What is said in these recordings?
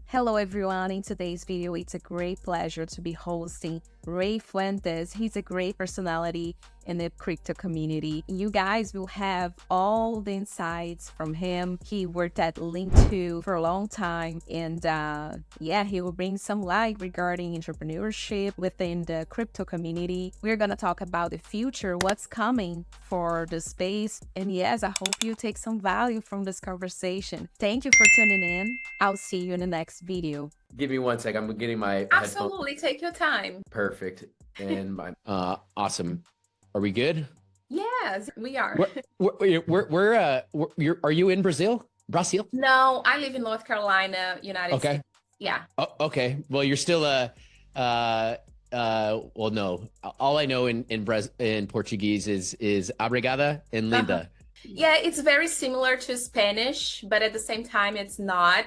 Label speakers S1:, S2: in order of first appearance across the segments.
S1: Hello everyone, in today's video it's a great pleasure to be hosting Ray Fuentes. He's a great personality in the crypto community. You guys will have all the insights from him. He worked at Linqto for a long time and yeah, he will bring some light regarding entrepreneurship within the crypto community. We're going to talk about the future, what's coming for the space, and yes, I hope you take some value from this conversation. Thank you for tuning in. I'll see you in the next video.
S2: Give me 1 sec. I'm getting my
S3: Absolutely,
S2: headphones.
S3: take your time.
S2: Perfect. And my awesome. Are we good?
S3: Yes, we are.
S2: Are you in Brazil? Brazil?
S3: No, I live in North Carolina, United States. Yeah.
S2: Oh, okay. Well, you're still well, no. All I know in Portuguese is obrigada and linda.
S3: Yeah, it's very similar to Spanish, but at the same time, it's not.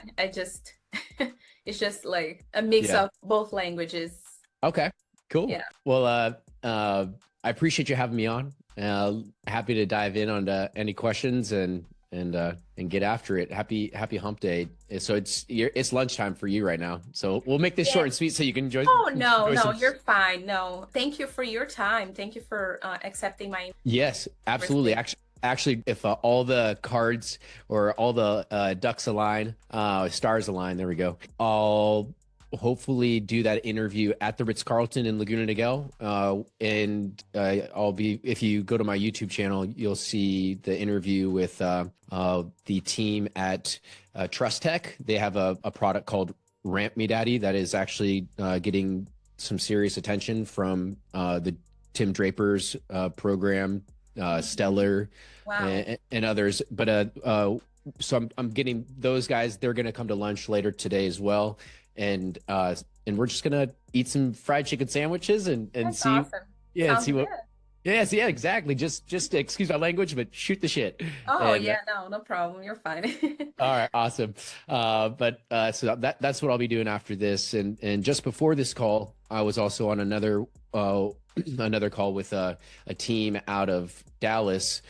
S3: It's just like a mix of both languages.
S2: Okay, cool.
S3: Yeah.
S2: Well, I appreciate you having me on. Happy to dive in on any questions and get after it. Happy hump day. So it's lunchtime for you right now. So we'll make this short and sweet so you can enjoy.
S3: Oh, no, you're fine. No, thank you for your time. Thank you for accepting my.
S2: Yes, absolutely. Actually, if all the cards or all the ducks align, stars align, there we go. I'll hopefully do that interview at the Ritz-Carlton in Laguna Niguel. And I'll be, if you go to my YouTube channel, you'll see the interview with the team at Trust Tech. They have a product called Ramp Me Daddy that is actually getting some serious attention from the Tim Draper's program, Stellar, and others. But so I'm getting those guys. They're going to come to lunch later today as well. And we're just gonna eat some fried chicken sandwiches and see,
S3: awesome.
S2: Yeah,
S3: Sounds
S2: see what,
S3: good.
S2: yeah, exactly. Just excuse my language, but shoot the shit.
S3: Oh, and, no problem. You're fine.
S2: All right, awesome. So that's what I'll be doing after this. And just before this call, I was also on another call with a team out of Dallas.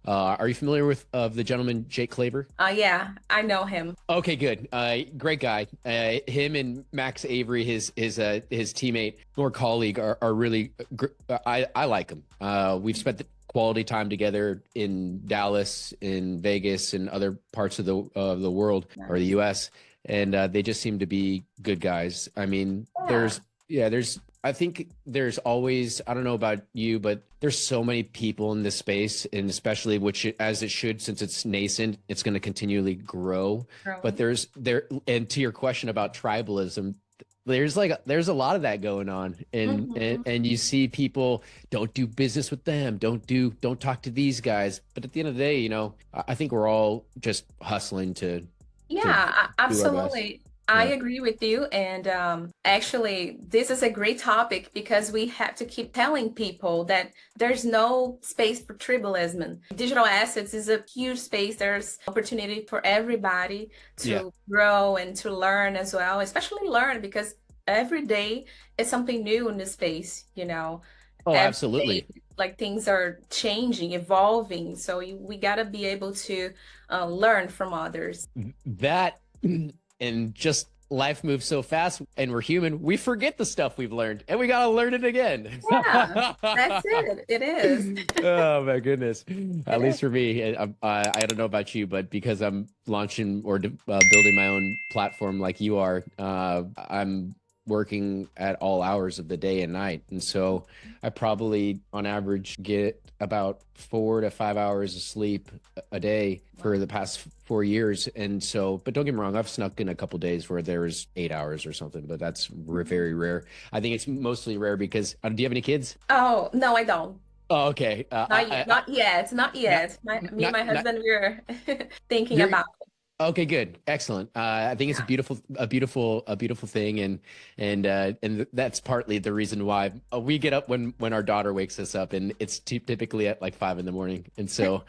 S2: Are you familiar with the gentleman Jake Klaver?
S3: Yeah, I know him.
S2: Okay, good. Great guy. Him and Max Avery, his teammate or colleague, are really. I like him. We've spent the quality time together in Dallas, in Vegas, and other parts of the world or the U.S. And they just seem to be good guys. I mean, I think there's always, I don't know about you, but there's so many people in this space, and especially as it should, since it's nascent, it's going to continually grow. But and to your question about tribalism, there's a lot of that going on, and you see people don't do business with them, don't talk to these guys. But at the end of the day, I think we're all just hustling to.
S3: Yeah, absolutely. I agree with you. And actually, this is a great topic because we have to keep telling people that there's no space for tribalism. Digital assets is a huge space. There's opportunity for everybody to grow and to learn as well, especially learn because every day is something new in this space, Oh,
S2: absolutely.
S3: Like things are changing, evolving. So we got to be able to learn from others.
S2: That and just life moves so fast and we're human, we forget the stuff we've learned and we got to learn it again.
S3: Yeah, that's it. It is.
S2: Oh my goodness. At least for me, I don't know about you, but because I'm launching or building my own platform like you are, I'm working at all hours of the day and night. And so I probably on average get about 4 to 5 hours of sleep a day for the past 4 years. And so, but don't get me wrong, I've snuck in a couple days where there's 8 hours or something, but that's very rare. I think it's mostly rare because, do you have any kids?
S3: Oh, no, I don't.
S2: Oh, okay.
S3: Not yet. Me and my husband, we're thinking about it.
S2: Okay, good. Excellent. I think it's a beautiful thing. And that's partly the reason why we get up when our daughter wakes us up, and it's typically at like 5 a.m. And so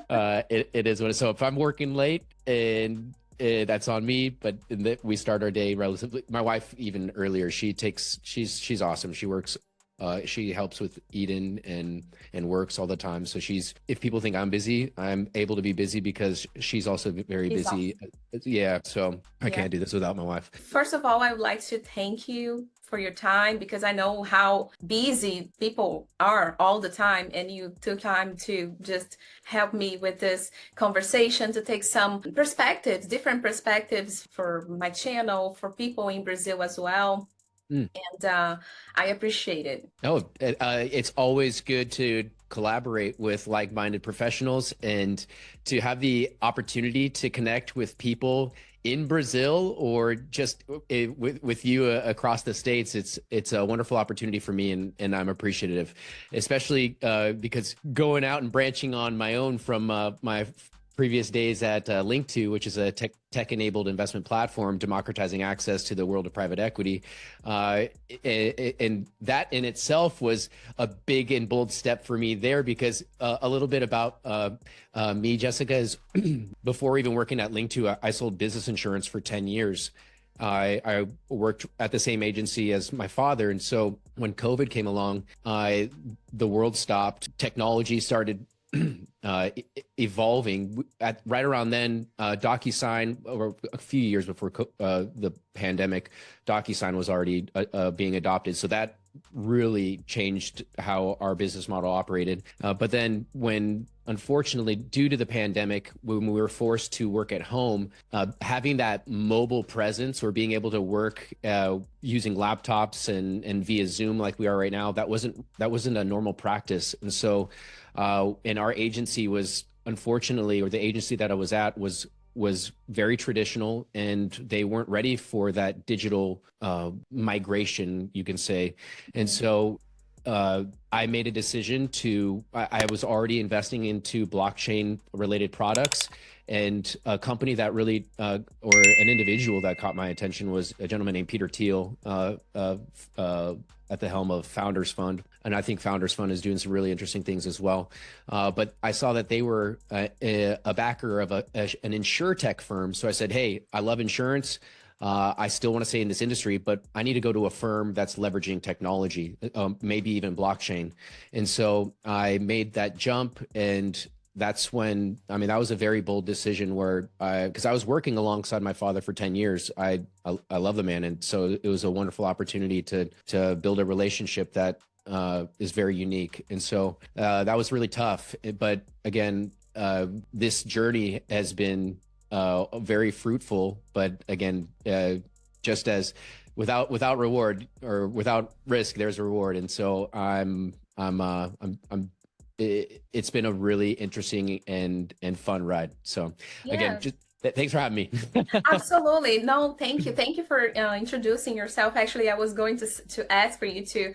S2: it is what it is. So if I'm working late and that's on me, but we start our day relatively, my wife even earlier, she's awesome. She works She helps with Eden and works all the time. So if people think I'm busy, I'm able to be busy because she's also very busy. Yeah. So I can't do this without my wife.
S3: First of all, I would like to thank you for your time, because I know how busy people are all the time, and you took time to just help me with this conversation, to take some perspectives, different perspectives for my channel, for people in Brazil as well. And I appreciate it.
S2: Oh, it's always good to collaborate with like-minded professionals and to have the opportunity to connect with people in Brazil or just with you across the States. It's a wonderful opportunity for me, and I'm appreciative, especially because going out and branching on my own from my previous days at Linqto, which is a tech-enabled investment platform democratizing access to the world of private equity. And that in itself was a big and bold step for me there, because a little bit about me, Jessica, is before even working at Linqto, I sold business insurance for 10 years. I worked at the same agency as my father. And so when COVID came along, the world stopped, technology started evolving. Right around then, DocuSign, or a few years before the pandemic, DocuSign was already being adopted. So that really changed how our business model operated. But then when, unfortunately, due to the pandemic, when we were forced to work at home, having that mobile presence or being able to work using laptops and via Zoom like we are right now, that wasn't a normal practice. And so and our agency was, unfortunately, or the agency that I was at was very traditional, and they weren't ready for that digital migration, you can say. And so I made a decision I was already investing into blockchain related products, and a company that really, or an individual that caught my attention was a gentleman named Peter Thiel, at the helm of Founders Fund. And I think Founders Fund is doing some really interesting things as well. But I saw that they were a backer of an insurtech firm. So I said, hey, I love insurance. I still want to stay in this industry, but I need to go to a firm that's leveraging technology, maybe even blockchain. And so I made that jump, and that's when, that was a very bold decision where because I was working alongside my father for 10 years. I love the man. And so it was a wonderful opportunity to build a relationship that is very unique. And so that was really tough. But again, this journey has been very fruitful, but again, just as without reward or without risk, there's a reward. And so it's been a really interesting and fun ride. So again, just thanks for having me.
S3: Absolutely. No, thank you. Thank you for introducing yourself. Actually, I was going to ask for you to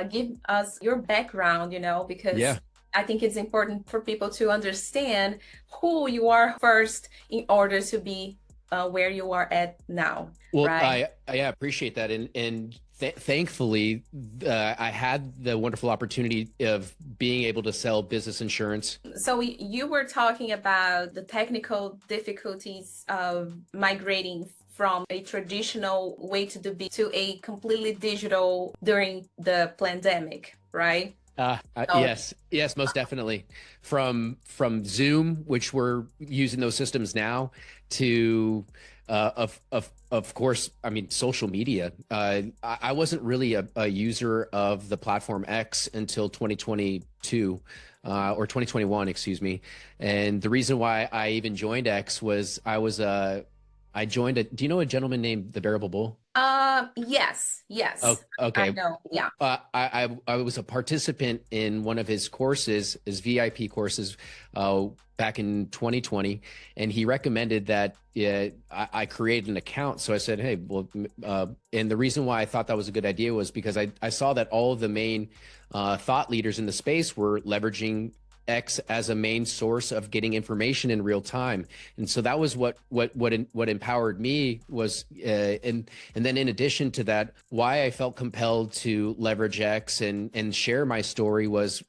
S3: give us your background, because I think it's important for people to understand who you are first in order to be where you are at now.
S2: Well,
S3: right?
S2: I appreciate that. And thankfully, I had the wonderful opportunity of being able to sell business insurance.
S3: So you were talking about the technical difficulties of migrating from a traditional way to do business to a completely digital during the pandemic, right?
S2: Yes, most definitely. From Zoom, which we're using those systems now, to of course, social media. I wasn't really a user of the platform X until 2022 or 2021, excuse me. And the reason why I even joined X was I joined do you know a gentleman named the Bearable Bull?
S3: Yes.
S2: Oh, okay.
S3: I know. Yeah.
S2: I was a participant in one of his courses, his VIP courses, back in 2020, and he recommended that I create an account. So I said, hey, well, and the reason why I thought that was a good idea was because I saw that all of the main thought leaders in the space were leveraging X as a main source of getting information in real time. And so that was what empowered me was, and then in addition to that, why I felt compelled to leverage X and share my story was,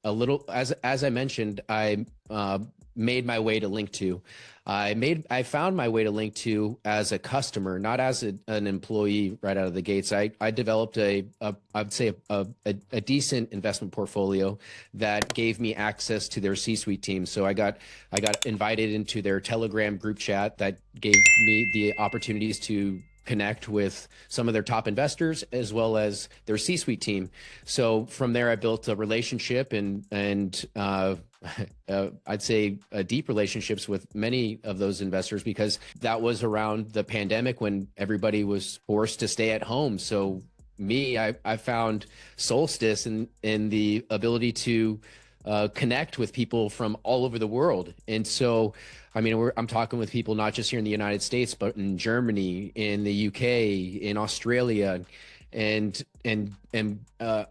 S2: a little, as I mentioned, I made my way to Linqto. I found my way to Linqto as a customer, not as an employee right out of the gates. I developed I'd say a decent investment portfolio that gave me access to their C-suite team. So I got invited into their Telegram group chat that gave me the opportunities to connect with some of their top investors as well as their C-suite team. So from there, I built a relationship and I'd say deep relationships with many of those investors, because that was around the pandemic when everybody was forced to stay at home. So I found solstice in the ability to connect with people from all over the world. And so, I mean, I'm talking with people not just here in the United States, but in Germany, in the UK, in Australia, and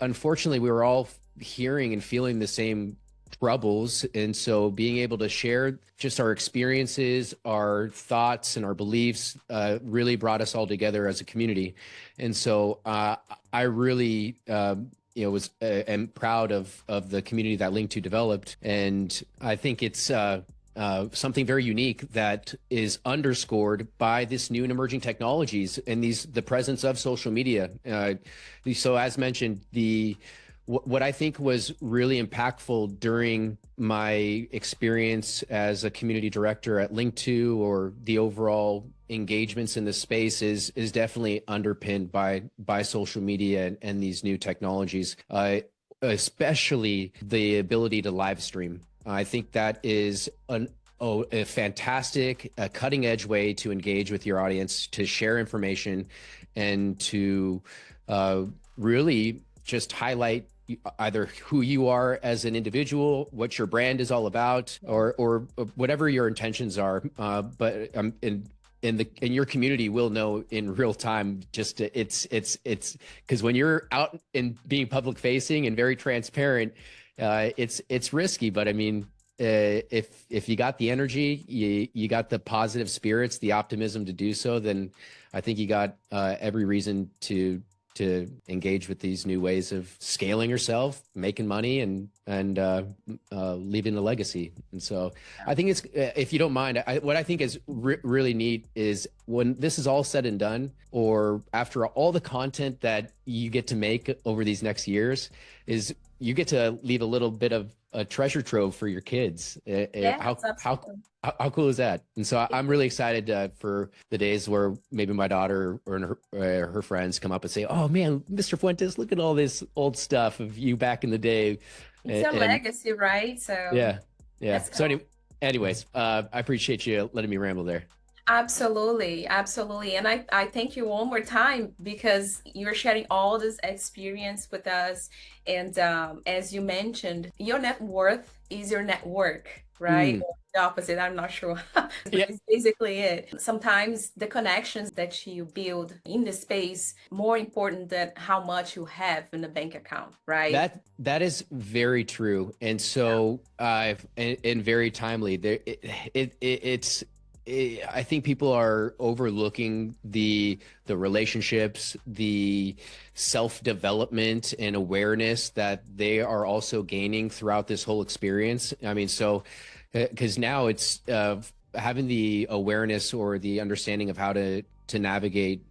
S2: unfortunately, we were all hearing and feeling the same troubles. And so being able to share just our experiences, our thoughts, and our beliefs really brought us all together as a community. And so I really am proud of the community that Linqto developed. And I think it's something very unique that is underscored by this new and emerging technologies and the presence of social media. So as mentioned, what I think was really impactful during my experience as a community director at Linqto, or the overall engagements in the space, is definitely underpinned by social media and these new technologies, especially the ability to live stream. I think that is a fantastic, cutting edge way to engage with your audience, to share information, and to really just highlight either who you are as an individual, what your brand is all about, or whatever your intentions are. But in your community will know in real time. Just it's because when you're out and being public facing and very transparent, it's risky. But I mean, if you got the energy, you got the positive spirits, the optimism to do so, then I think you got every reason to engage with these new ways of scaling yourself, making money, and leaving a legacy. And so I think it's, if you don't mind, what I think is really neat is when this is all said and done, or after all the content that you get to make over these next years, is you get to leave a little bit of a treasure trove for your kids. How cool is that? And so I'm really excited for the days where maybe my daughter or her friends come up and say, "Oh man, Mr. Fuentes, look at all this old stuff of you back in the day."
S3: It's a legacy, right? So
S2: yeah. So anyways, I appreciate you letting me ramble there.
S3: Absolutely. And I thank you one more time, because you're sharing all this experience with us. And as you mentioned, your net worth is your network, right? Or the opposite, I'm not sure. But it's basically it. Sometimes the connections that you build in the space more important than how much you have in the bank account, right?
S2: That is very true. And so and very timely. It's I think people are overlooking the relationships, the self-development and awareness that they are also gaining throughout this whole experience. I mean, so because now it's having the awareness or the understanding of how to navigate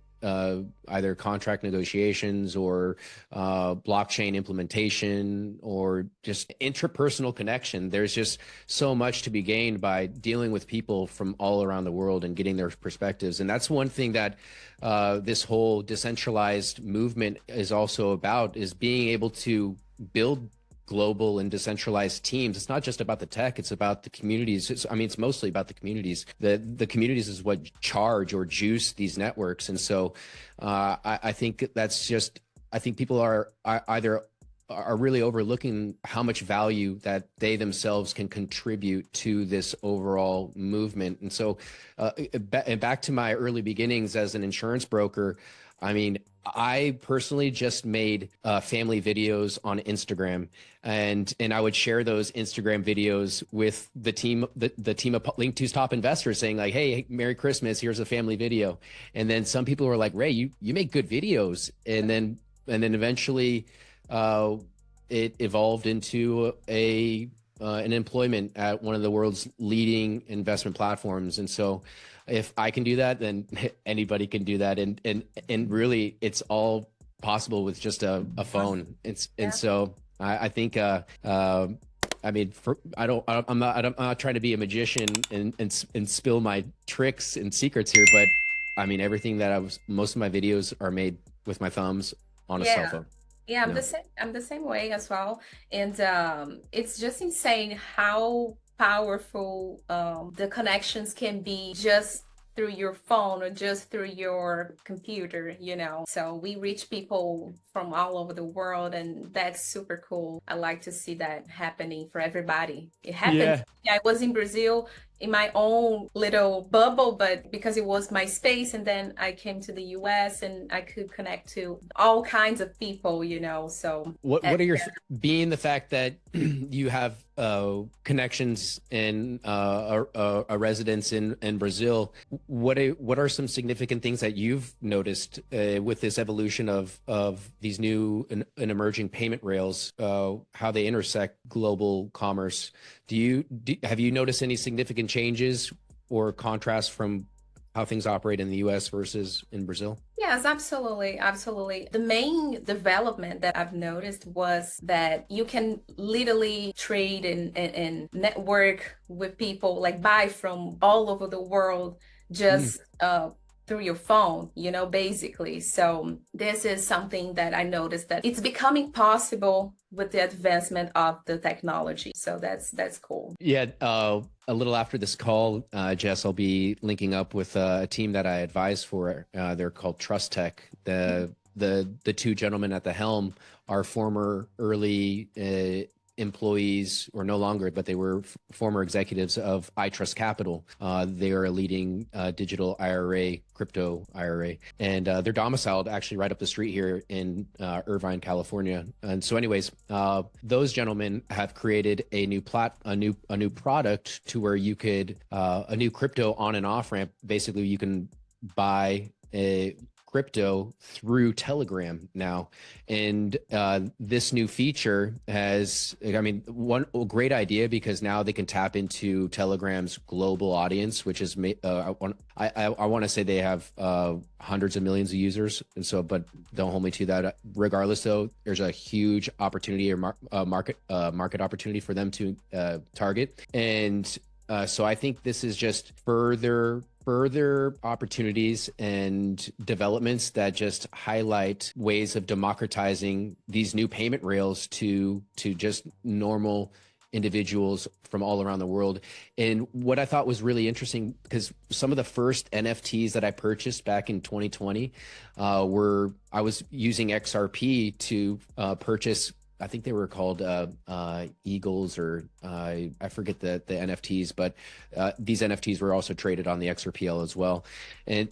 S2: either contract negotiations or blockchain implementation or just interpersonal connection. There's just so much to be gained by dealing with people from all around the world and getting their perspectives. And that's one thing that this whole decentralized movement is also about, is being able to build global and decentralized teams. It's not just about the tech, it's about the communities. It's mostly about the communities. The communities is what charge or juice these networks. And so I think that's just, I think people are really overlooking how much value that they themselves can contribute to this overall movement. And so and back to my early beginnings as an insurance broker, I mean, I personally just made family videos on Instagram, and I would share those Instagram videos with the team, the team of Linqto's top investors, saying like, "Hey, Merry Christmas! Here's a family video." And then some people were like, "Ray, you make good videos." And then eventually, it evolved into an employment at one of the world's leading investment platforms. And so if I can do that, then anybody can do that. And really it's all possible with just a phone. And so I think, I mean, I'm not trying to be a magician and spill my tricks and secrets here, but I mean, everything most of my videos are made with my thumbs on a cell phone.
S3: Yeah, I'm the same way as well. And it's just insane how powerful the connections can be just through your phone or just through your computer, you know. So we reach people from all over the world, and that's super cool. I like to see that happening for everybody. It happened. Yeah, I was in Brazil in my own little bubble, but because it was my space, and then I came to the US and I could connect to all kinds of people, you know. So
S2: what are your being the fact that you have connections and a residence in Brazil, what are some significant things that you've noticed with this evolution of these new and emerging payment rails, how they intersect global commerce? Have you noticed any significant changes or contrast from how things operate in the US versus in Brazil?
S3: Yes, absolutely. Absolutely. The main development that I've noticed was that you can literally trade and network with people, like buy from all over the world, just through your phone, you know, basically. So this is something that I noticed that it's becoming possible with the advancement of the technology. So that's cool.
S2: Yeah. A little after this call, Jess, I'll be linking up with a team that I advise for. They're called Trust Tech. The two gentlemen at the helm are former early employees, or no longer, but they were former executives of I Trust Capital. They are a leading digital IRA, crypto IRA, and they're domiciled actually right up the street here in Irvine, California. And so, anyways, those gentlemen have created a new product to where you could a new crypto on and off ramp. Basically, you can buy a crypto through Telegram now. And this new feature has, I mean, one great idea, because now they can tap into Telegram's global audience, which is, I want to say they have hundreds of millions of users. And so, but don't hold me to that. Regardless, though, there's a huge opportunity or market opportunity for them to target. And so I think this is just further opportunities and developments that just highlight ways of democratizing these new payment rails to just normal individuals from all around the world. And what I thought was really interesting, because some of the first NFTs that I purchased back in 2020 I was using XRP to purchase, I think they were called Eagles, or I forget the NFTs, but these NFTs were also traded on the XRPL as well.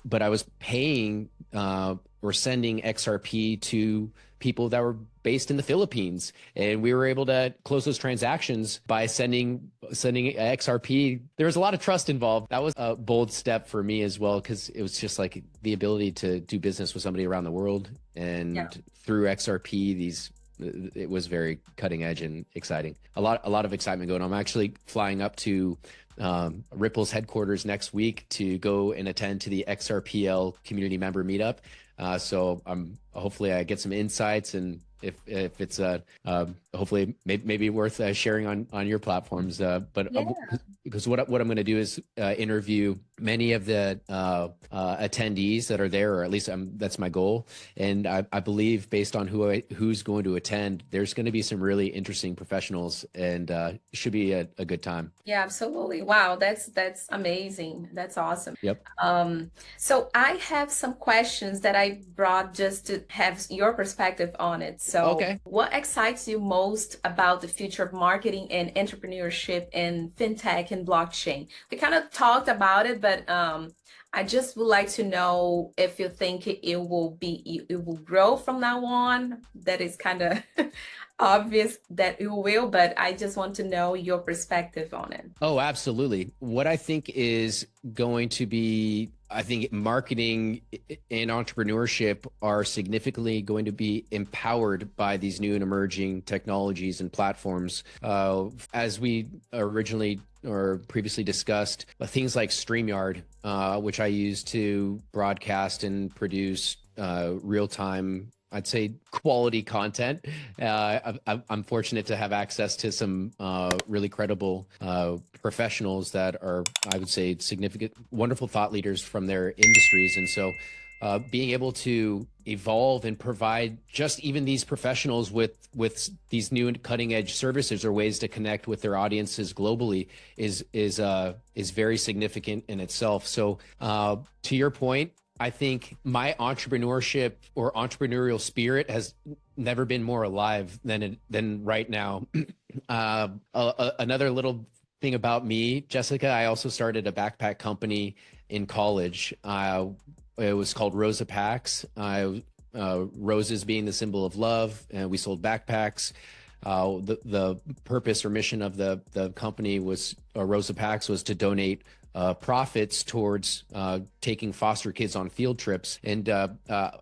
S2: But I was paying or sending XRP to people that were based in the Philippines, and we were able to close those transactions by sending XRP. There was a lot of trust involved. That was a bold step for me as well, because it was just like the ability to do business with somebody around the world, and through XRP, it was very cutting edge and exciting. A lot of excitement going on. I'm actually flying up to Ripple's headquarters next week to go and attend to the XRPL community member meetup. So hopefully I get some insights, and if it's hopefully maybe worth sharing on your platforms. Because what I'm going to do is interview many of the attendees that are there, or at least that's my goal. And I believe, based on who's going to attend, there's going to be some really interesting professionals, and it should be a good time.
S3: Yeah, absolutely. Wow, that's amazing. That's awesome.
S2: Yep.
S3: So I have some questions that I brought just to have your perspective on it. So what excites you most about the future of marketing and entrepreneurship and fintech and blockchain? We kind of talked about it, but I just would like to know if you think it will grow from now on. That is kind of obvious that it will, but I just want to know your perspective on it.
S2: Oh, absolutely. What I think is going to be, I think marketing and entrepreneurship are significantly going to be empowered by these new and emerging technologies and platforms. As we originally or previously discussed, things like StreamYard, which I use to broadcast and produce real-time, I'd say, quality content. I'm fortunate to have access to some really credible professionals that are, I would say, significant, wonderful thought leaders from their industries. And so being able to evolve and provide just even these professionals with these new and cutting edge services or ways to connect with their audiences globally is very significant in itself. So to your point, I think my entrepreneurship or entrepreneurial spirit has never been more alive than right now. Another little thing about me, Jessica, I also started a backpack company in college. It was called Rosa Packs. Roses being the symbol of love, and we sold backpacks. The purpose or mission of the company was Rosa Packs was to donate profits towards taking foster kids on field trips. And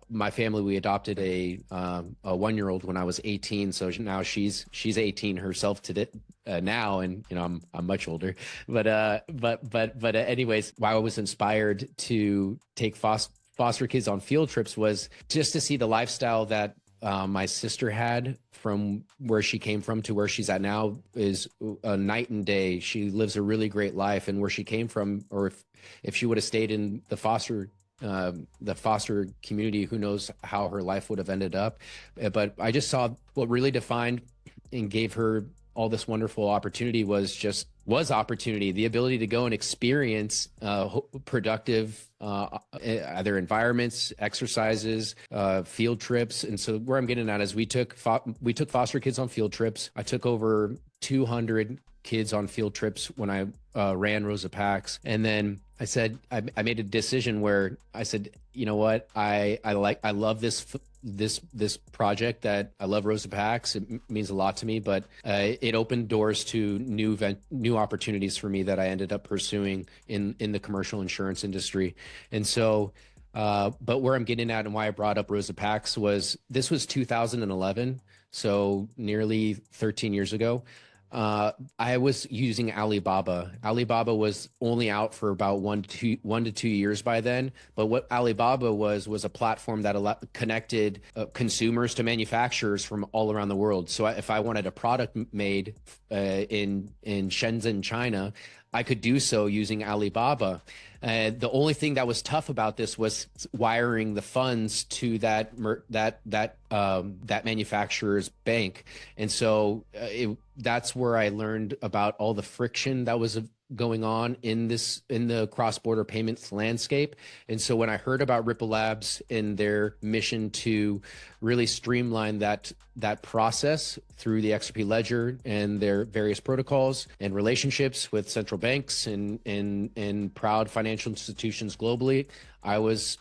S2: my family, we adopted a 1-year-old when I was 18. So now she's 18 herself today. Now, and I'm much older, but anyways, why I was inspired to take foster kids on field trips was just to see the lifestyle that my sister had from where she came from to where she's at now is a night and day. She lives a really great life, and where she came from, or if she would have stayed in the foster community, who knows how her life would have ended up. But I just saw what really defined and gave her all this wonderful opportunity was opportunity, the ability to go and experience productive either environments, exercises, field trips. And so where I'm getting at is we took foster kids on field trips. I took over 200 kids on field trips when I ran Rosa Packs. And then I said, I made a decision where I said, you know what, I love this project, that I love Rosa Packs. It means a lot to me, but it opened doors to new opportunities for me that I ended up pursuing in the commercial insurance industry. And so, but where I'm getting at and why I brought up Rosa Packs was 2011. So nearly 13 years ago. I was using Alibaba. Alibaba was only out for about 1 to 2 years by then. But what Alibaba was a platform that connected consumers to manufacturers from all around the world. So if I wanted a product made in Shenzhen, China, I could do so using Alibaba. The only thing that was tough about this was wiring the funds to that manufacturer's bank, and so that's where I learned about all the friction that was going on in the cross-border payments landscape. And so when I heard about Ripple Labs and their mission to really streamline that process through the XRP ledger and their various protocols and relationships with central banks and proud financial institutions globally, I was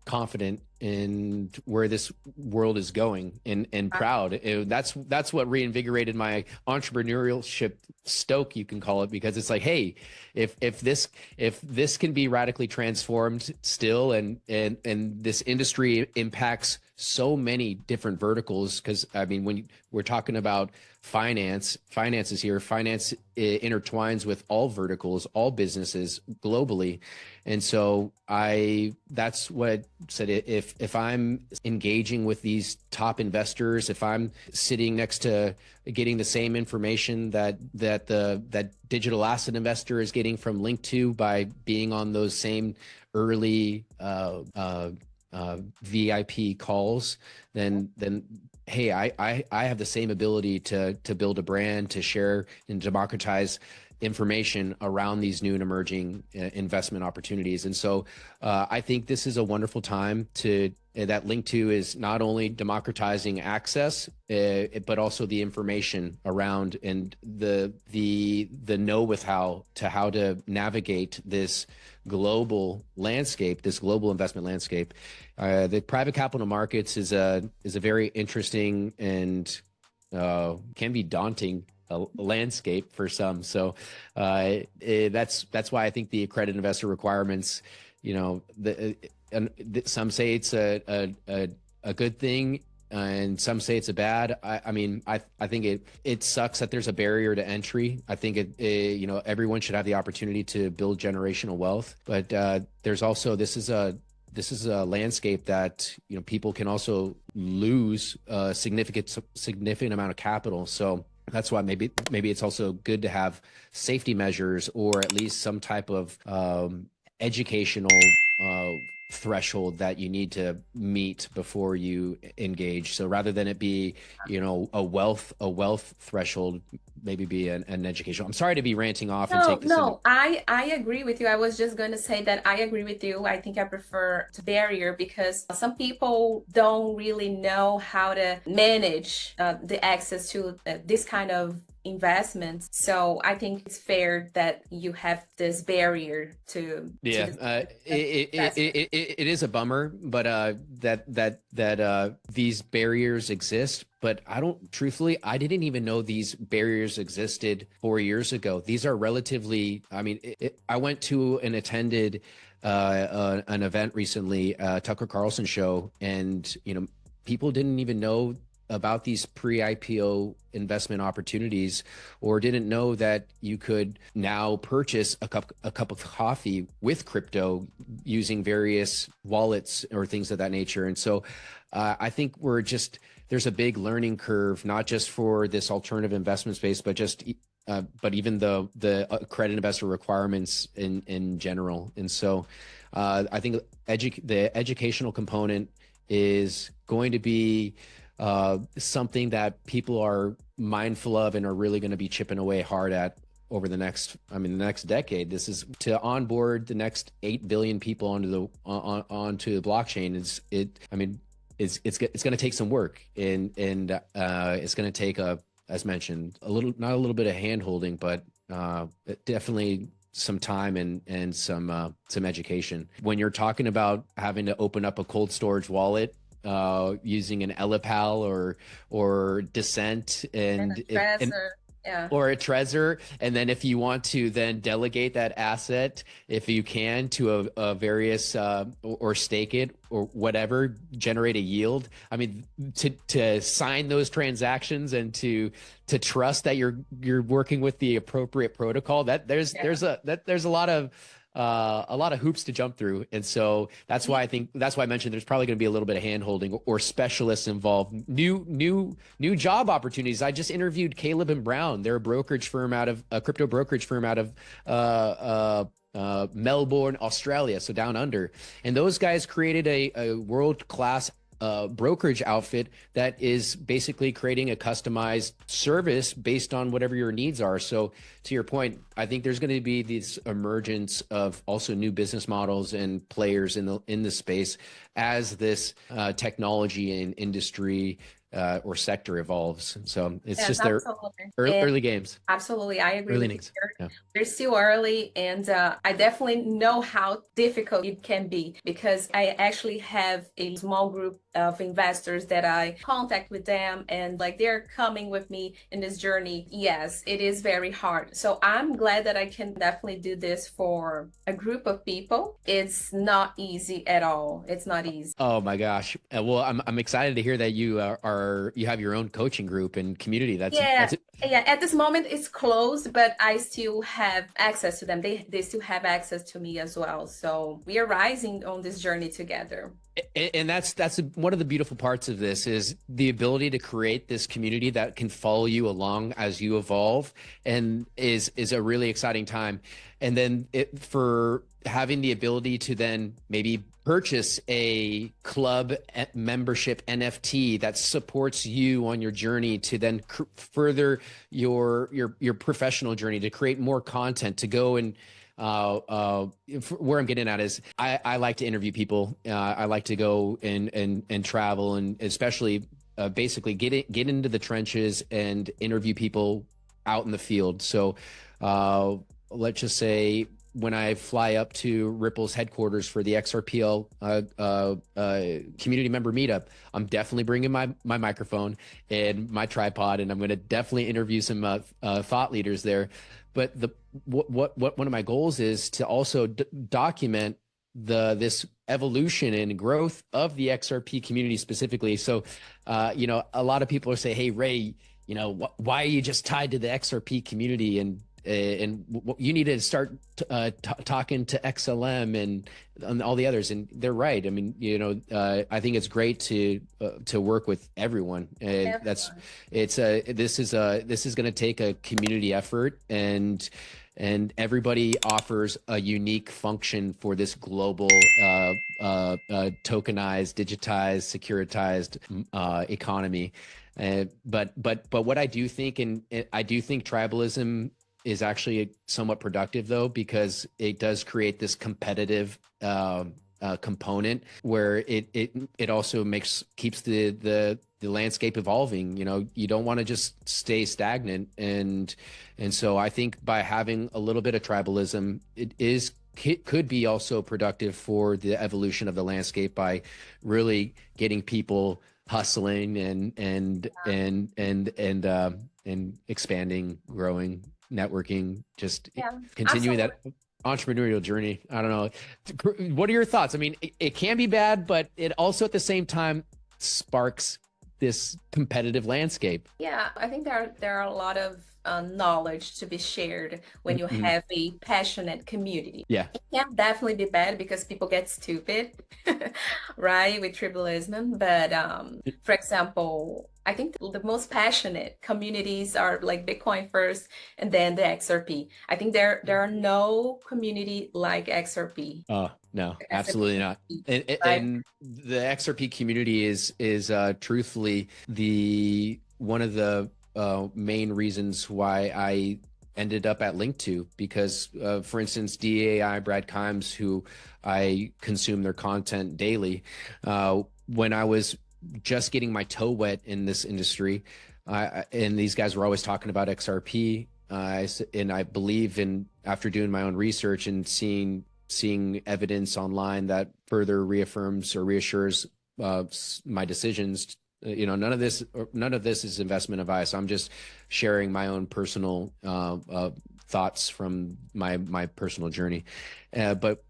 S2: confident in where this world is going and proud. That's what reinvigorated my entrepreneurship stoke, you can call it, because it's like, hey, if this can be radically transformed still, and this industry impacts so many different verticals, because I mean, when we're talking about finance is here. Finance intertwines with all verticals, all businesses globally. And so that's what I said. If I'm engaging with these top investors, if I'm sitting next to getting the same information that digital asset investor is getting from Linqto by being on those same early VIP calls, then hey, I have the same ability to build a brand, to share and democratize information around these new and emerging investment opportunities. And so I think this is a wonderful time that Linqto is not only democratizing access, but also the information around and the know-how to how to navigate this global landscape, this global investment landscape. The private capital markets is a very interesting and can be daunting a landscape for some. So that's why I think the accredited investor requirements, you know, some say it's a good thing, and some say it's a bad. I mean, I think it sucks that there's a barrier to entry. I think you know, everyone should have the opportunity to build generational wealth, but there's also, this is a landscape that, you know, people can also lose a significant amount of capital. So that's why maybe it's also good to have safety measures, or at least some type of educational threshold that you need to meet before you engage. So rather than it be, you know, a wealth threshold, maybe be an educational. I'm sorry to be ranting off and take this.
S3: No, I agree with you. I was just going to say that I agree with you. I think I prefer the barrier because some people don't really know how to manage the access to this kind of investments. So I think it's fair that you have this barrier to.
S2: It is a bummer, but that these barriers exist. But truthfully, I didn't even know these barriers existed 4 years ago. These are relatively, I mean, I went to and attended an event recently, Tucker Carlson show, and, you know, people didn't even know about these pre-IPO investment opportunities, or didn't know that you could now purchase a cup of coffee with crypto using various wallets or things of that nature. And so I think there's a big learning curve, not just for this alternative investment space, but but even the accredited investor requirements in general. And so I think the educational component is going to be something that people are mindful of and are really going to be chipping away hard at over the next decade. This is to onboard the next 8 billion people onto the blockchain. It's going to take some work, and it's going to take, as mentioned, not a little bit of hand holding, but definitely some time and some education. When you're talking about having to open up a cold storage wallet, using an Elipal or Descent or a Trezor, and then if you want to then delegate that asset, if you can, to a various or stake it or whatever, generate a yield. I mean, to sign those transactions and to trust that you're working with the appropriate protocol, there's a lot of hoops to jump through. And so that's why I mentioned there's probably going to be a little bit of hand holding or specialists involved. New job opportunities. I just interviewed Caleb and Brown. They're a crypto brokerage firm out of Melbourne, Australia, so down under. And those guys created a world-class brokerage outfit that is basically creating a customized service based on whatever your needs are. So to your point, I think there's going to be this emergence of also new business models and players in the space as this technology and industry or sector evolves. So it's just their early games.
S3: Absolutely. I agree
S2: early
S3: with
S2: innings.
S3: you. They're still early, and I definitely know how difficult it can be, because I actually have a small group of investors that I contact with them, and like they're coming with me in this journey. Yes, it is very hard. So I'm glad that I can definitely do this for a group of people. It's not easy at all. It's not easy.
S2: Oh my gosh. Well, I'm excited to hear that you you have your own coaching group and community.
S3: Yeah, at this moment it's closed, but I still have access to them. They still have access to me as well. So we are rising on this journey together.
S2: And that's one of the beautiful parts of this, is the ability to create this community that can follow you along as you evolve, and is a really exciting time. And then for having the ability to then maybe purchase a club membership NFT that supports you on your journey to then further your professional journey, to create more content, to go and where I'm getting at is I like to interview people. I like to go and travel, and especially basically get into the trenches and interview people out in the field. So let's just say when I fly up to Ripple's headquarters for the XRPL community member meetup, I'm definitely bringing my microphone and my tripod, and I'm going to definitely interview some thought leaders there. But what one of my goals is to also document this evolution and growth of the XRP community specifically. So, a lot of people are saying, "Hey, Ray, why are you just tied to the XRP community?" And you need to start talking to XLM and all the others. And they're right. I mean, I think it's great to work with everyone. This is going to take a community effort, and everybody offers a unique function for this global tokenized, digitized, securitized economy. But what I do think, and I do think tribalism is actually somewhat productive, though, because it does create this competitive component where it also keeps the landscape evolving. You don't want to just stay stagnant, and so I think by having a little bit of tribalism, it could be also productive for the evolution of the landscape by really getting people hustling and expanding, growing, networking, just continuing that entrepreneurial journey. I don't know. What are your thoughts? I mean, it can be bad, but it also at the same time sparks this competitive landscape.
S3: Yeah, I think there are a lot of knowledge to be shared when you have a passionate community.
S2: Yeah.
S3: It can definitely be bad because people get stupid, right, with tribalism. But for example, I think the most passionate communities are like Bitcoin first and then the XRP. I think there are no community like XRP.
S2: No, absolutely not. And the XRP community is truthfully one of the main reasons why I ended up at Linqto, because for instance, DAI, Brad Kimes, who I consume their content daily, when I was just getting my toe wet in this industry, and these guys were always talking about XRP, and I believe after doing my own research and seeing evidence online that further reaffirms or reassures my decisions. None of this is investment advice. I'm just sharing my own personal thoughts from my personal journey. But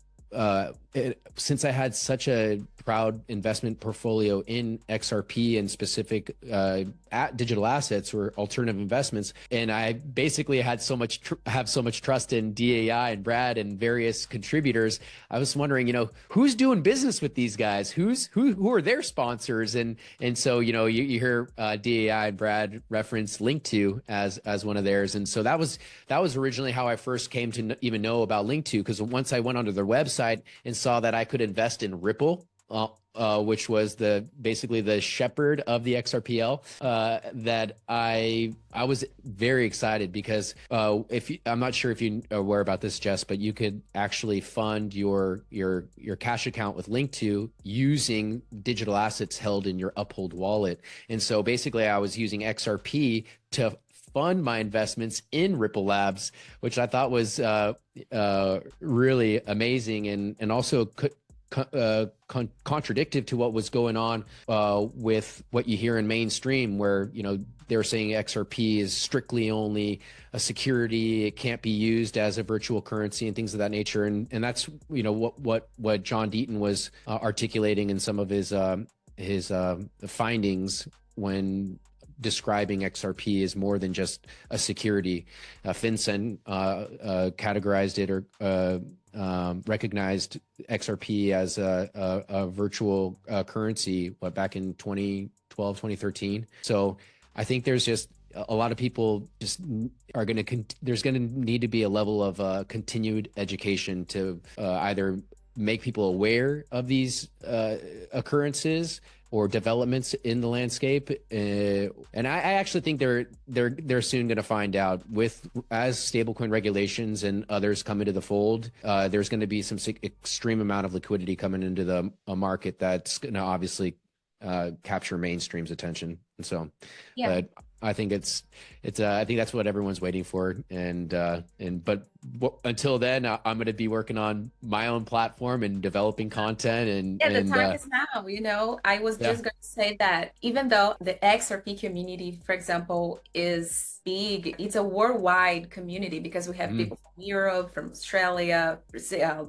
S2: since I had such a proud investment portfolio in XRP and specific digital assets or alternative investments, and I basically had have so much trust in DAI and Brad and various contributors, I was wondering, who's doing business with these guys? Who are their sponsors? And so you hear DAI and Brad reference Linqto as one of theirs, and so that was originally how I first came to even know about Linqto, because once I went onto their website and saw that I could invest in Ripple, which was basically the shepherd of the XRPL, that I was very excited, because I'm not sure if you are aware about this, Jess, but you could actually fund your cash account with Linqto using digital assets held in your Uphold wallet. And so basically I was using XRP to fund my investments in Ripple Labs, which I thought was really amazing, and also contradictive to what was going on with what you hear in mainstream, where they're saying XRP is strictly only a security, it can't be used as a virtual currency and things of that nature, and that's what John Deaton was articulating in some of his findings when describing XRP as more than just a security. FinCEN categorized it or recognized XRP as a virtual currency back in 2012, 2013. So I think there's just a lot of people just are going to there's going to need to be a level of continued education to either make people aware of these occurrences or developments in the landscape, and I actually think they're soon going to find out, as stablecoin regulations and others come into the fold. There's going to be some extreme amount of liquidity coming into the market that's going to obviously capture mainstream's attention, and so.
S3: Yeah.
S2: I think I think that's what everyone's waiting for. But until then, I'm going to be working on my own platform and developing content
S3: Yeah, the time is now, you know. I was
S2: yeah.
S3: just going to say that even though the XRP community, for example, is big, it's a worldwide community because we have people from Europe, from Australia,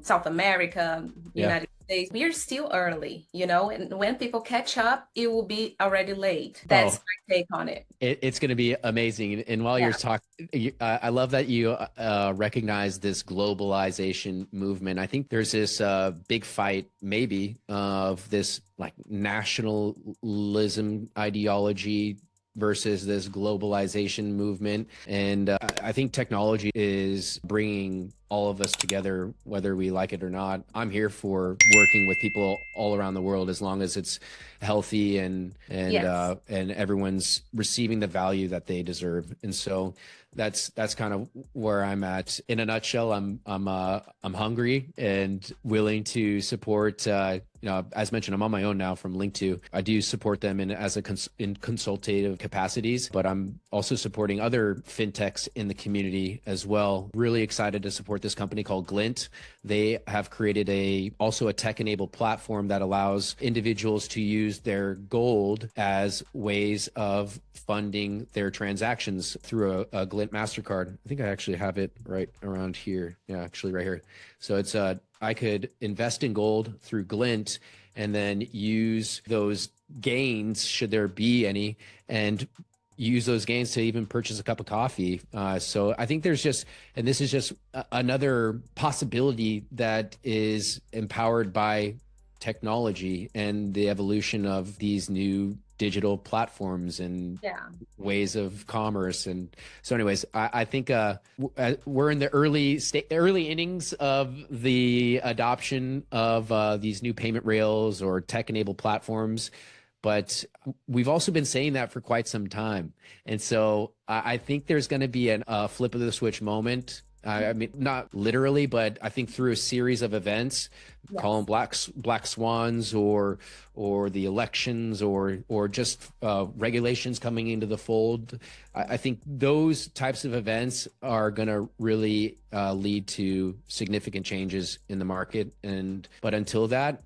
S3: South America,
S2: Yeah.
S3: United States. We are still early, you know, and when people catch up, it will be already late. That's my take on it.
S2: It's going to be amazing. And while you're talking, I love that you recognize this globalization movement. I think there's this big fight, maybe, of this like nationalism ideology versus this globalization movement. And I think technology is bringing all of us together, whether we like it or not. I'm here for working with people all around the world as long as it's healthy and everyone's receiving the value that they deserve. And so that's kind of where I'm at. In a nutshell, I'm hungry and willing to support. As mentioned, I'm on my own now from Linqto. I do support them in consultative capacities, but I'm also supporting other fintechs in the community as well. Really excited to support this company called Linqto. They have created also a tech-enabled platform that allows individuals to use their gold as ways of funding their transactions through a Linqto MasterCard. I think I actually have it right around here. Yeah, actually right here. So it's I could invest in gold through Linqto and then use those gains, should there be any, and use those gains to even purchase a cup of coffee. So I think this is just another possibility that is empowered by technology and the evolution of these new digital platforms and ways of commerce. And so anyways, I think we're in the early innings of the adoption of these new payment rails or tech-enabled platforms. But we've also been saying that for quite some time. And so I think there's going to be a flip of the switch moment. I mean, not literally, but I think through a series of events, call them black swans or the elections or just regulations coming into the fold. I think those types of events are going to really lead to significant changes in the market. But until that,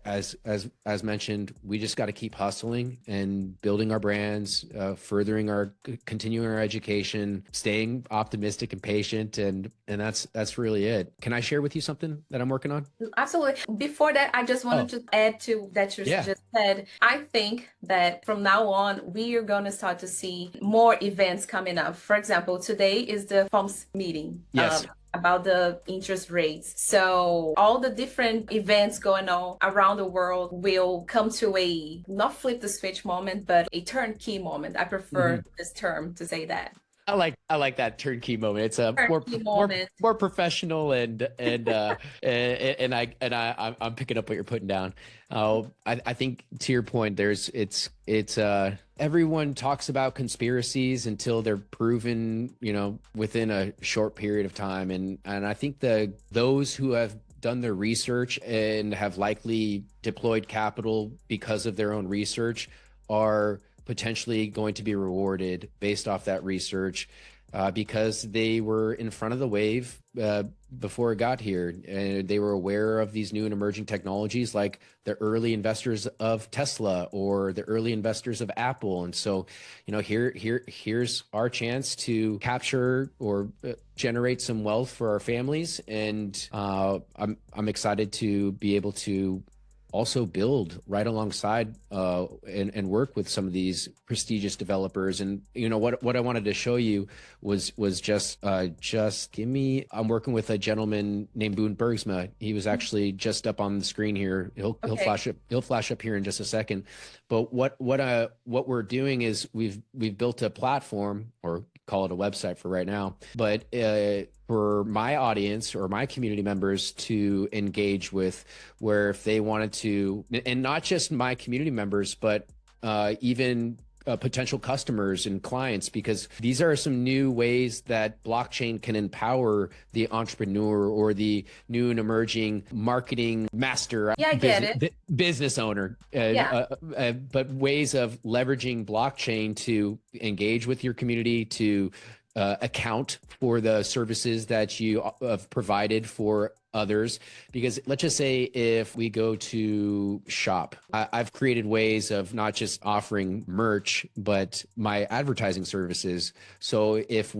S2: as mentioned, we just got to keep hustling and building our brands, continuing our education, staying optimistic and patient, and that's really it. Can I share with you something that I'm working on?
S3: Absolutely. Before that, I just wanted to add to that you just said. I think that from now on, we are going to start to see more events coming up. For example, today is the FOMC meeting.
S2: Yes.
S3: About the interest rates. So all the different events going on around the world will come to a not flip the switch moment, but a turnkey moment. I prefer this term to say that.
S2: I like that turnkey moment. It's a more professional and I'm picking up what you're putting down. I think to your point, it's everyone talks about conspiracies until they're proven, within a short period of time. And I think those who have done their research and have likely deployed capital because of their own research are potentially going to be rewarded based off that research because they were in front of the wave before it got here. And they were aware of these new and emerging technologies like the early investors of Tesla or the early investors of Apple. And so, here's our chance to capture or generate some wealth for our families. And I'm excited to be able to also build right alongside and work with some of these prestigious developers. And what I wanted to show you was just I'm working with a gentleman named Boone Bergsma. He was actually just up on the screen here. He'll flash up here in just a second. But what we're doing is we've built a platform, or call it a website for right now, but for my audience or my community members to engage with, where if they wanted to, and not just my community members, but even potential customers and clients, because these are some new ways that blockchain can empower the entrepreneur or the new and emerging marketing master,
S3: Yeah, I get it.
S2: business owner,
S3: Yeah.
S2: but ways of leveraging blockchain to engage with your community, to account for the services that you have provided for others. Because let's just say if we go to shop, I've created ways of not just offering merch, but my advertising services. So if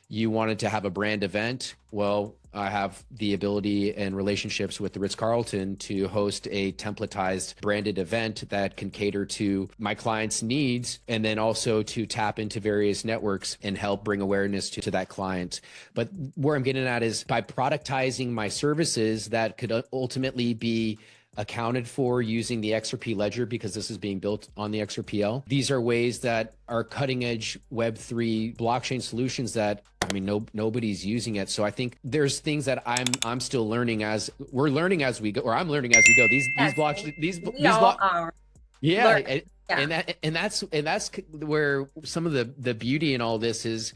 S2: you wanted to have a brand event, well, I have the ability and relationships with the Ritz-Carlton to host a templatized branded event that can cater to my clients' needs, and then also to tap into various networks and help bring awareness to that client. But where I'm getting at is by productizing my services that could ultimately be accounted for using the XRP ledger, because this is being built on the XRPL. These are ways that are cutting edge Web3 blockchain solutions that, I mean, nobody's using it. So I think there's things that I'm still learning as we're learning as we go, or I'm learning as we go. These
S3: Yes,
S2: blocks,
S3: we all are
S2: yeah,
S3: learning. Yeah.
S2: and that's where some of the beauty in all this is.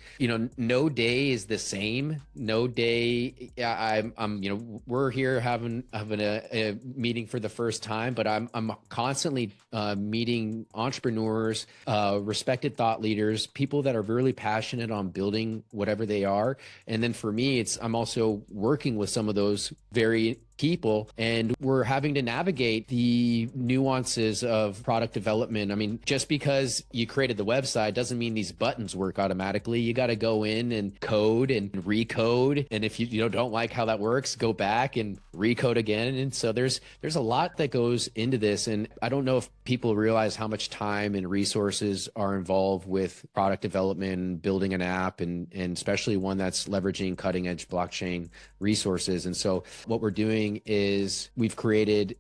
S2: No day is the same. No day. I'm we're here having a meeting for the first time, but I'm constantly meeting entrepreneurs, respected thought leaders, people that are really passionate on building whatever they are. And then for me, I'm also working with some of those very people, and we're having to navigate the nuances of product development. I mean, just because you created the website doesn't mean these buttons work automatically. You got to go in and code and recode, and if you don't like how that works, go back and recode again. And so there's a lot that goes into this, and I don't know if people realize how much time and resources are involved with product development, building an app, and especially one that's leveraging cutting edge blockchain resources. And so what we're doing is we've created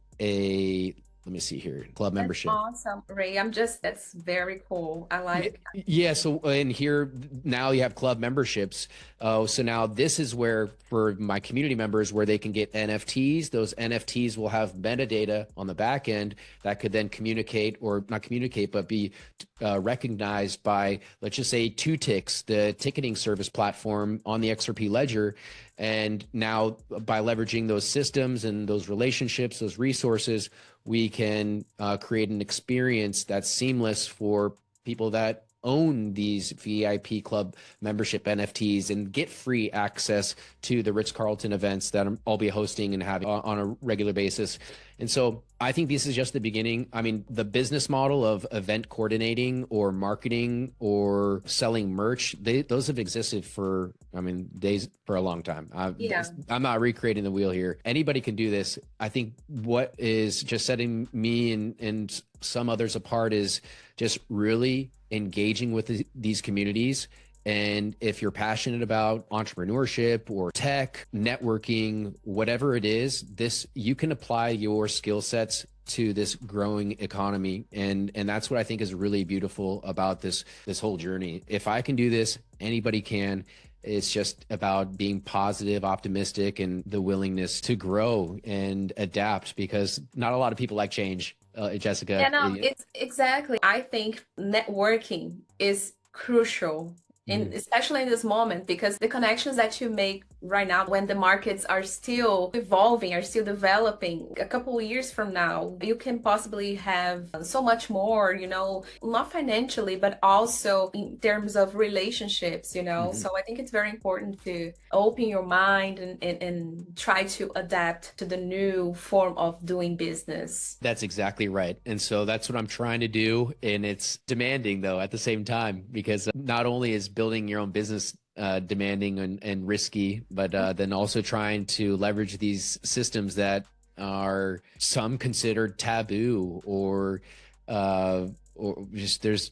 S2: let me see here, club membership.
S3: That's awesome, Ray. That's very cool. I like.
S2: Yeah. So, and here now you have club memberships. So now this is where, for my community members, where they can get NFTs. Those NFTs will have metadata on the back end that could then communicate, or not communicate, but be recognized by, let's just say, 2Tix, the ticketing service platform on the XRP ledger. And now by leveraging those systems and those relationships, those resources, we can create an experience that's seamless for people that own these VIP club membership NFTs and get free access to the Ritz-Carlton events that I'll be hosting and having on a regular basis. And so I think this is just the beginning. I mean, the business model of event coordinating or marketing or selling merch, those have existed for, days, for a long time. I'm not recreating the wheel here. Anybody can do this. I think what is just setting me and some others apart is just really engaging with these communities. And if you're passionate about entrepreneurship or tech, networking, whatever it is, you can apply your skill sets to this growing economy. And that's what I think is really beautiful about this whole journey. If I can do this, anybody can. It's just about being positive, optimistic, and the willingness to grow and adapt, because not a lot of people like change. Jessica.
S3: Yeah, no, it's exactly. I think networking is crucial, especially in this moment, because the connections that you make right now, when the markets are still evolving, are still developing, a couple of years from now, you can possibly have so much more, not financially, but also in terms of relationships, So I think it's very important to open your mind and try to adapt to the new form of doing business.
S2: That's exactly right. And so that's what I'm trying to do. And it's demanding, though, at the same time, because not only is building your own business demanding and risky, but then also trying to leverage these systems that are some considered taboo, or there's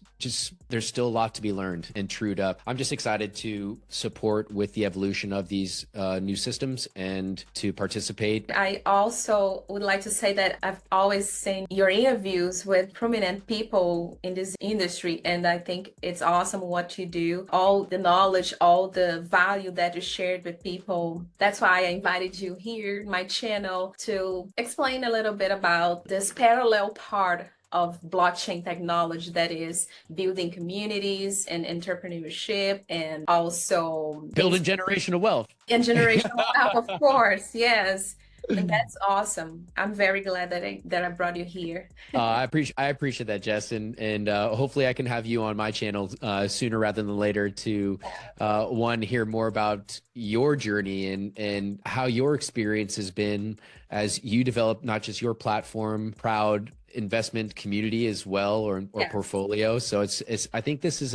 S2: still a lot to be learned and trued up. I'm just excited to support with the evolution of these new systems and to participate.
S3: I also would like to say that I've always seen your interviews with prominent people in this industry, and I think it's awesome what you do. All the knowledge, all the value that you shared with people. That's why I invited you here, my channel, to explain a little bit about this parallel part of blockchain technology, that is building communities and entrepreneurship, and also
S2: building generational wealth.
S3: and generational wealth, of course. Yes. And that's awesome. I'm very glad that I brought you here.
S2: I appreciate that, Jess, and hopefully I can have you on my channel sooner rather than later to one, hear more about your journey and how your experience has been as you develop not just your platform, proud investment community as well, or
S3: Yes.
S2: portfolio. So it's I think this is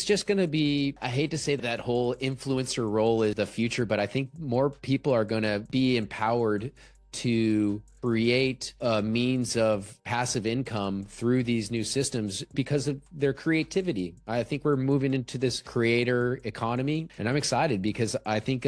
S2: just going to be, I hate to say that whole influencer role is the future, but I think more people are going to be empowered to create a means of passive income through these new systems because of their creativity. I think we're moving into this creator economy, and I'm excited because I think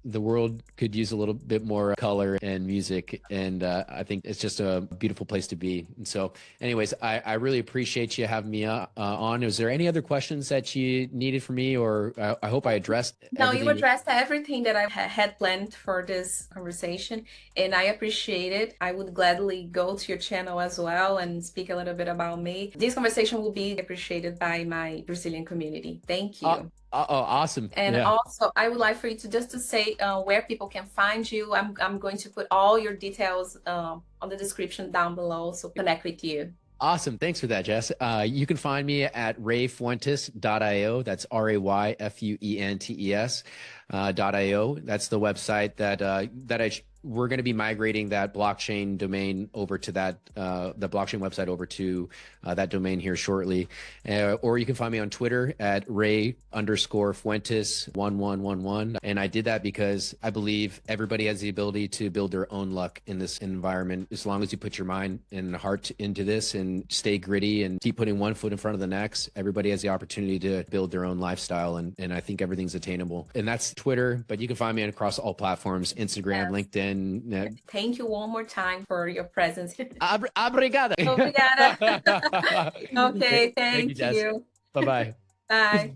S2: the world could use a little bit more color and music, and I think it's just a beautiful place to be. And so anyways, I really appreciate you having me on. Is there any other questions that you needed from me, or I hope I addressed
S3: No,
S2: everything?
S3: you addressed everything that I had planned for this conversation, and I appreciate it. I would gladly go to your channel as well and speak a little bit about me. This conversation will be appreciated by my Brazilian community. Thank you.
S2: Awesome.
S3: And
S2: yeah.
S3: also, I would like for you to just to say where people can find you. I'm going to put all your details on the description down below, so connect with you.
S2: Awesome. Thanks for that, Jess. You can find me at rayfuentes.io. That's RAYFUENTES.io. That's the website that we're going to be migrating that blockchain domain over to the blockchain website over to that domain here shortly. Or you can find me on Twitter at Ray_Fuentes1111. And I did that because I believe everybody has the ability to build their own luck in this environment. As long as you put your mind and heart into this and stay gritty and keep putting one foot in front of the next, everybody has the opportunity to build their own lifestyle. And I think everything's attainable. And that's Twitter, but you can find me across all platforms, Instagram, LinkedIn.
S3: Thank you one more time for your presence.
S2: Obrigada.
S3: Obrigada. Okay, thank
S2: you, Jess.
S3: you.
S2: Bye-bye.
S3: Bye.